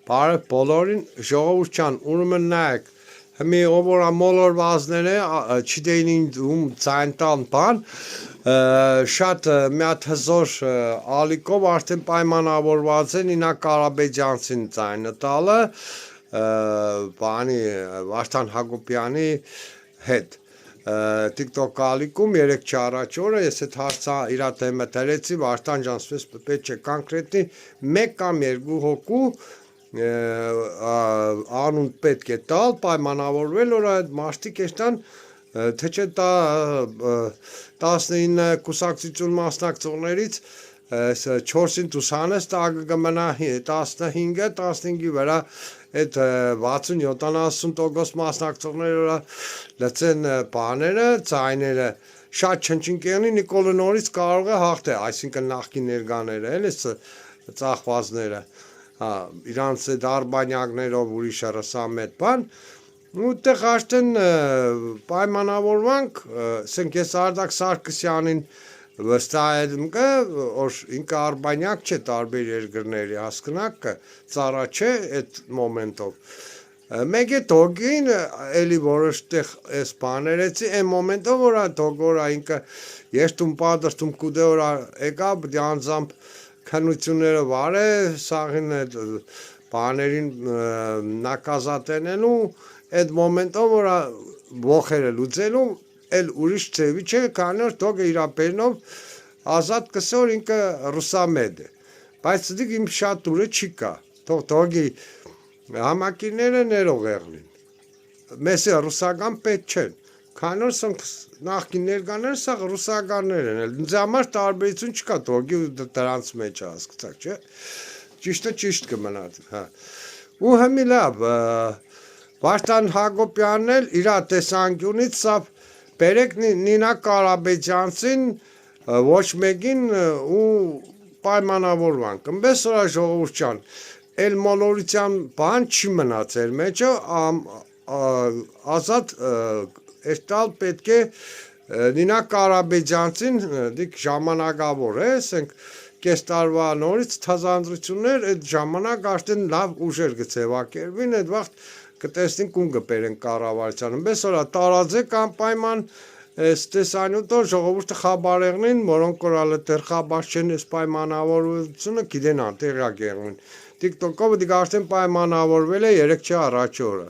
Բարև բոլորին, ժողովուրդ ջան, ուրեմն նայեք, հիմի ով որ մոլորվածներ է, չգիտեին ում ձայն տան բան, շատ մի հատ հզոր ալիքով արդեն պայմանավորված են ինա Կարաբեջանցին ձայնը տալը, բանի Վարդան Հակոբյանի հետ։ TikTok ալիքում 3 առաջ օրը ես այդ հարցը իր դեմը դրեցի Վարդան ջան, ասես պետք է կոնկրետնի 1 կամ 2 հոգու անուն պետք է տալ, պայմանավորվել, որ այդ մարդիկ էստան թե չէ 19 կուսակցություն մասնակցողներից 4-ին դուսանես տագ կմնա 15-ը 15-ի վրա այդ 60-70% մասնակցողները վրա լցեն բաները, ձայները շատ չնչինկեղնի Նիկոլը նորից կարող է հաղթել, այսինքն նախկին ներկաները էլ ծախվածները իրանց այդ արբանյակներով ուրիշ ռսամետ բան ու տեղ արդեն պայմանավորվանք ասենք ես Արտակ Սարգսյանին վստահեմ կը որ ինքը արբանյակ չէ տարբեր երկրների հասկնակ ծառա չէ այդ մոմենտով մեկ է դոգին էլի որոշ տեղ էս բաներեցի այն մոմենտով որ դոգորա ինքը երթում պատրաստում կուդեորա եկա դյանձամբ քննությունները վարե սաղին այդ բաներին նակազատենելու այդ մոմենտով որ ողերը լուծելու էլ ուրիշ ծևի չէ քանի որ դոգը իր բերնով ազատ կսոր ինքը ռուսամետ է բայց դիք իմ շատ դուրը չի կա թող դոգի համակիրները ներող եղնին մեսը ռուսական պետք չեն քանի որ սրանք նախկին ներկաները սա ռուսականներ են ինձ համար տարբերություն չկա դոգի ու դրանց մեջ հասկացաք չէ ճիշտը ճիշտ կմնա հա ու հիմի լավ Վարդան Հակոբյանն էլ իր տեսանկյունից սա բերեք Նինա Կարաբեջանցին ոչ մեկին ու պայմանավորվանք ըմբես որ ժողովուրդ ջան էլ մոլորության բան չի մնացել մեջը ազատ էստալ պետք է Նինա Կարաբեջանցին դիք ժամանակավոր է ասենք կես տարվա նորից թազանձրություններ այդ ժամանակ արդեն լավ ուժեր կձևակերվին այդ վաղ կտեսնենք ում կբերեն կառավարությանը ըմբես որ տարածեք անպայման այս տեսանյութով ժողովուրդը խաբար եղնին որոնք որ ալը դեռ խաբար չեն այս պայմանավորությունը գիտեն տեղյակ եղնին TikTok-ով դիք արդեն պայմանավորվել է 3 առաջ օրը